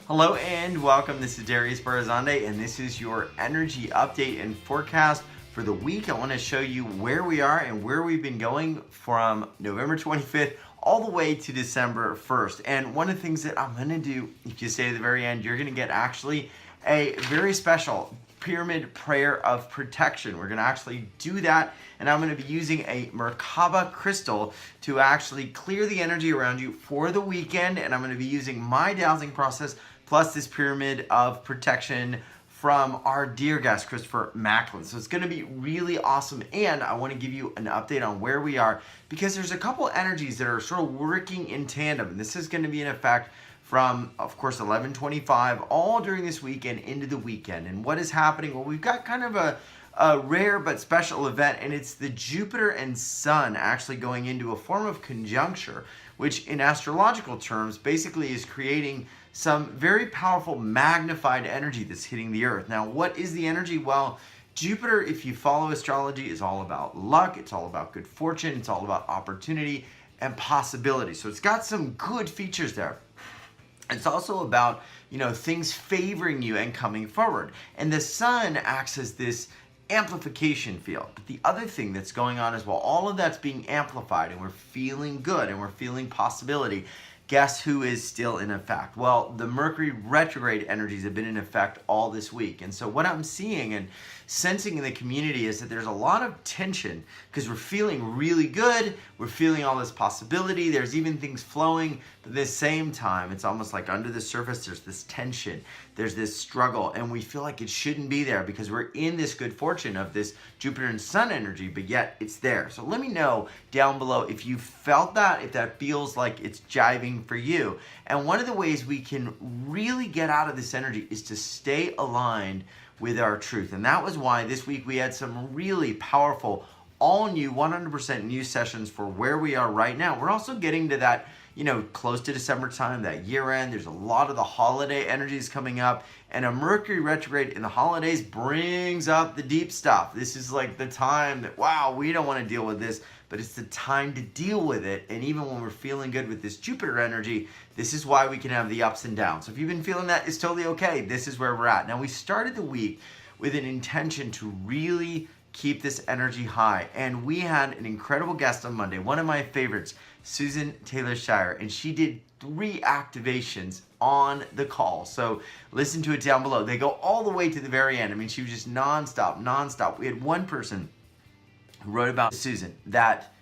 Hello and welcome. This is Darius Barazandeh and this is your energy update and forecast for the week. I want to show you where we are and where we've been going from November 25th all the way to December 1st. And one of the things that I'm going to do, if you stay to the very end, you're going to get actually a very special pyramid prayer of protection. We're going to actually do that, and I'm going to be using a Merkaba crystal to actually clear the energy around you for the weekend, and I'm going to be using my dowsing process plus this pyramid of protection from our dear guest, Christopher Macklin. So it's going to be really awesome, and I want to give you an update on where we are because there's a couple energies that are sort of working in tandem, and this is going to be in effect from, of course, 11/25 all during this weekend into the weekend. And what is happening? Well, we've got kind of a rare but special event, and it's the Jupiter and Sun actually going into a form of conjuncture, which in astrological terms basically is creating some very powerful magnified energy that's hitting the earth. Now, what is the energy? Well, Jupiter, if you follow astrology, is all about luck, it's all about good fortune, it's all about opportunity and possibility. So it's got some good features there. It's also about, things favoring you and coming forward. And the Sun acts as this amplification field. But the other thing that's going on as well, all of that's being amplified and we're feeling good and we're feeling possibility. Guess who is still in effect? Well, the Mercury retrograde energies have been in effect all this week. And so what I'm seeing and sensing in the community is that there's a lot of tension because we're feeling really good. We're feeling all this possibility. There's even things flowing. But at the same time, it's almost like under the surface, there's this tension. There's this struggle. And we feel like it shouldn't be there because we're in this good fortune of this Jupiter and Sun energy, but yet it's there. So let me know down below if you felt that, if that feels like it's jiving for you. And one of the ways we can really get out of this energy is to stay aligned with our truth. And that was why this week we had some really powerful, all new, 100% new sessions for where we are right now. We're also getting to that, close to December time, that year end. There's a lot of the holiday energies coming up, and a Mercury retrograde in the holidays brings up the deep stuff. This is like the time that, wow, we don't want to deal with this, but it's the time to deal with it. And even when we're feeling good with this Jupiter energy, this is why we can have the ups and downs. So if you've been feeling that, it's totally okay. This is where we're at. Now, we started the week with an intention to really keep this energy high. And we had an incredible guest on Monday, one of my favorites, Susan Taylor-Shire, and she did 3 activations on the call. So listen to it down below. They go all the way to the very end. I mean, she was just nonstop. We had one person who wrote about Susan that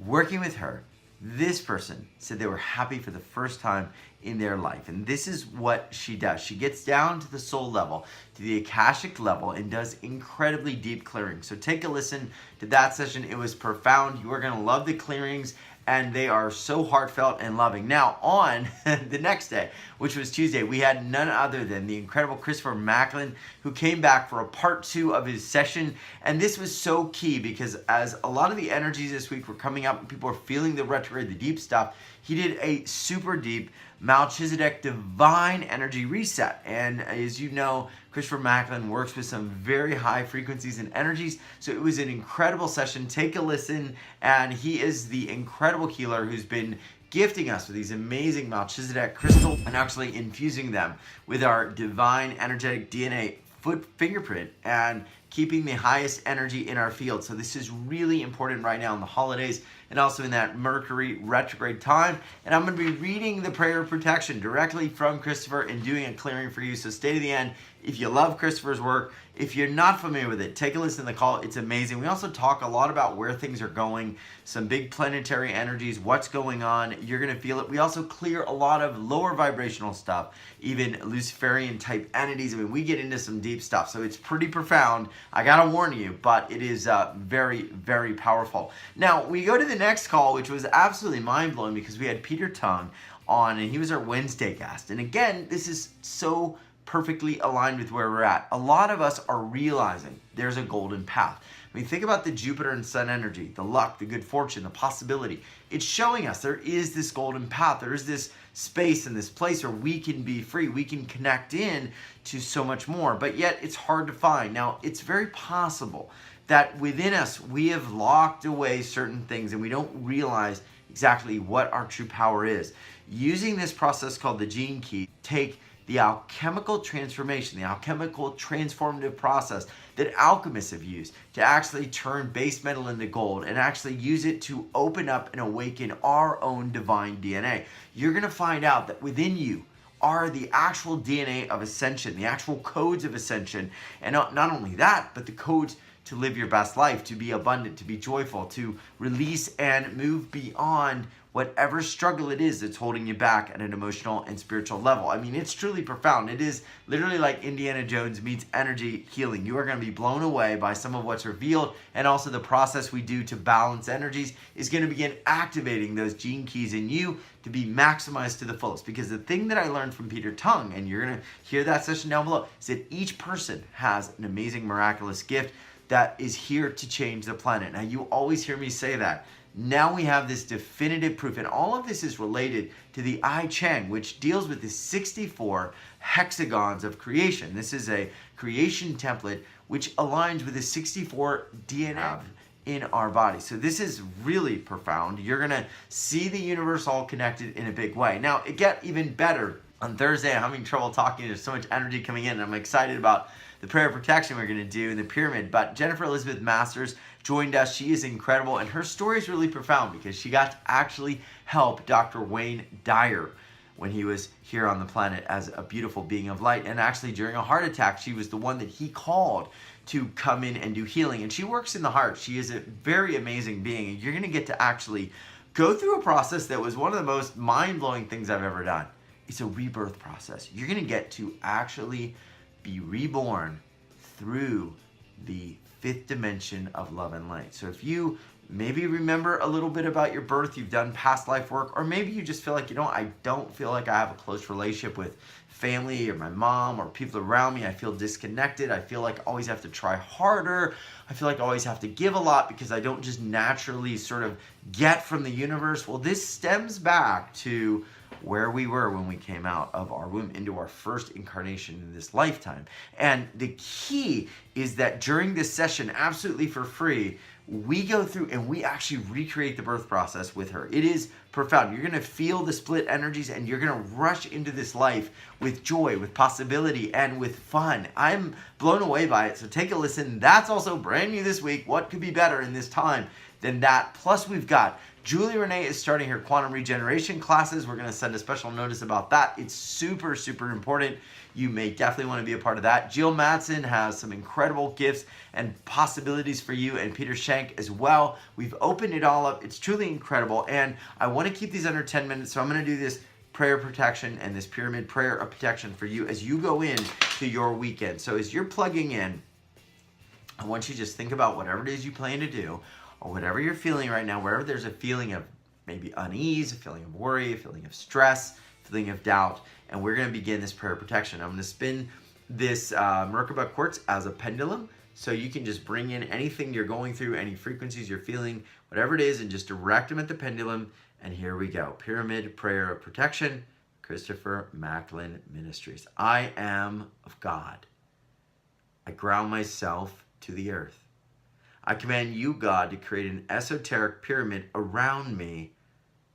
working with her, this person said they were happy for the first time in their life. And this is what she does. She gets down to the soul level, to the Akashic level, and does incredibly deep clearing. So take a listen to that session. It was profound. You are going to love the clearings, and they are so heartfelt and loving. Now, on the next day, which was Tuesday, we had none other than the incredible Christopher Macklin, who came back for a part 2 of his session. And this was so key because as a lot of the energies this week were coming up and people were feeling the retrograde, the deep stuff, he did a super deep Melchizedek divine energy reset. And as you know, Christopher Macklin works with some very high frequencies and energies. So it was an incredible session. Take a listen. And he is the incredible healer who's been gifting us with these amazing Melchizedek crystals and actually infusing them with our divine energetic DNA fingerprint and keeping the highest energy in our field. So this is really important right now in the holidays and also in that Mercury retrograde time. And I'm going to be reading the prayer of protection directly from Christopher and doing a clearing for you. So stay to the end. If you love Christopher's work, if you're not familiar with it, take a listen to the call. It's amazing. We also talk a lot about where things are going, some big planetary energies, what's going on. You're going to feel it. We also clear a lot of lower vibrational stuff, even Luciferian type entities. I mean, we get into some deep stuff. So it's pretty profound. I got to warn you, but it is very, very powerful. Now, we go to the next call, which was absolutely mind-blowing because we had Peter Tung on, and he was our Wednesday guest. And again, this is so perfectly aligned with where we're at. A lot of us are realizing there's a golden path. I mean, think about the Jupiter and Sun energy, the luck, the good fortune, the possibility. It's showing us there is this golden path. There is this space and this place where we can be free. We can connect in to so much more, but yet it's hard to find. Now, it's very possible that within us, we have locked away certain things and we don't realize exactly what our true power is. Using this process called the gene key, take the alchemical transformation, the alchemical transformative process that alchemists have used to actually turn base metal into gold and actually use it to open up and awaken our own divine DNA. You're going to find out that within you are the actual DNA of ascension, the actual codes of ascension. And not only that, but the codes to live your best life, to be abundant, to be joyful, to release and move beyond whatever struggle it is that's holding you back at an emotional and spiritual level. I mean, it's truly profound. It is literally like Indiana Jones meets energy healing. You are going to be blown away by some of what's revealed, and also the process we do to balance energies is going to begin activating those gene keys in you to be maximized to the fullest. Because the thing that I learned from Peter Tung, and you're going to hear that session down below, is that each person has an amazing, miraculous gift that is here to change the planet. Now, you always hear me say that. Now we have this definitive proof, and all of this is related to the I Ching, which deals with the 64 hexagons of creation. This is a creation template which aligns with the 64 DNA in our body. So this is really profound. You're going to see the universe all connected in a big way. Now, it gets even better. On Thursday, I'm having trouble talking. There's so much energy coming in, and I'm excited about the prayer of protection we're going to do in the pyramid. But Jennifer Elizabeth Masters joined us. She is incredible, and her story is really profound because she got to actually help Dr. Wayne Dyer when he was here on the planet as a beautiful being of light. And actually, during a heart attack, she was the one that he called to come in and do healing. And she works in the heart. She is a very amazing being, and you're going to get to actually go through a process that was one of the most mind-blowing things I've ever done. It's a rebirth process. You're going to get to actually be reborn through the fifth dimension of love and light. So if you maybe remember a little bit about your birth, you've done past life work, or maybe you just feel like, I don't feel like I have a close relationship with family or my mom or people around me. I feel disconnected. I feel like I always have to try harder. I feel like I always have to give a lot because I don't just naturally sort of get from the universe. Well, this stems back to where we were when we came out of our womb into our first incarnation in this lifetime. And the key is that during this session, absolutely for free, we go through and we actually recreate the birth process with her. It is profound. You're going to feel the split energies, and you're going to rush into this life with joy, with possibility, and with fun. I'm blown away by it. So take a listen. That's also brand new this week. What could be better in this time than that? Plus, we've got Julie Renee is starting her quantum regeneration classes. We're going to send a special notice about that. It's super, super important. You may definitely want to be a part of that. Jill Mattson has some incredible gifts and possibilities for you, and Peter Shank as well. We've opened it all up. It's truly incredible, and I want to keep these under 10 minutes, so I'm going to do this prayer protection and this pyramid prayer of protection for you as you go in to your weekend. So as you're plugging in, I want you to just think about whatever it is you plan to do, or whatever you're feeling right now, wherever there's a feeling of maybe unease, a feeling of worry, a feeling of stress, a feeling of doubt, and we're going to begin this prayer of protection. I'm going to spin this Merkaba quartz as a pendulum, so you can just bring in anything you're going through, any frequencies you're feeling, whatever it is, and just direct them at the pendulum, and here we go. Pyramid prayer of protection, Christopher Macklin Ministries. I am of God. I ground myself to the earth. I command you, God, to create an esoteric pyramid around me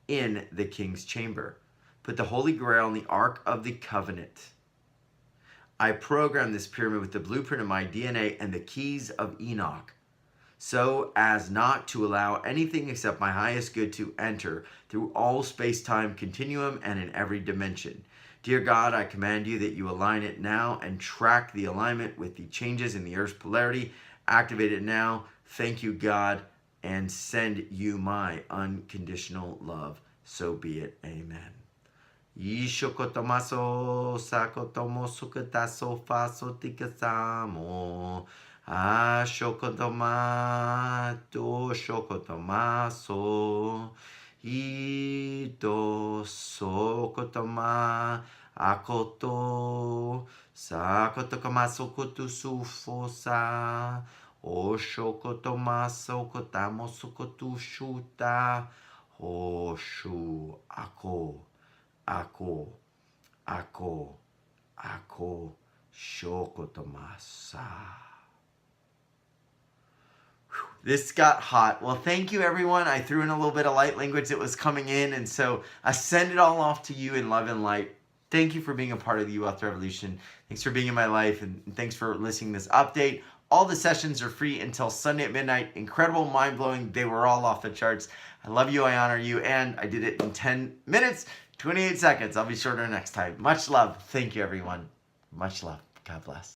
in the King's Chamber. Put the Holy Grail in the Ark of the Covenant. I program this pyramid with the blueprint of my DNA and the keys of Enoch, so as not to allow anything except my highest good to enter through all space-time continuum and in every dimension. Dear God, I command you that you align it now and track the alignment with the changes in the Earth's polarity. Activate it now. Thank you, God, and send you my unconditional love. So be it. Amen. Yishokotomaso sakotomo sukataso faso tikasamo. Ashokotoma to shokotomaso. Ito sokotoma akoto. Sakotokomaso kotusufosa. Oshokotomaso kotamoso kotushuta. Oshu ako. Ako, ako, ako, shokotomasa. This got hot. Well, thank you, everyone. I threw in a little bit of light language that was coming in, and so I send it all off to you in love and light. Thank you for being a part of the You Wealth Revolution. Thanks for being in my life, and thanks for listening to this update. All the sessions are free until Sunday at midnight. Incredible, mind-blowing. They were all off the charts. I love you. I honor you. And I did it in 10 minutes, 28 seconds. I'll be shorter next time. Much love. Thank you, everyone. Much love. God bless.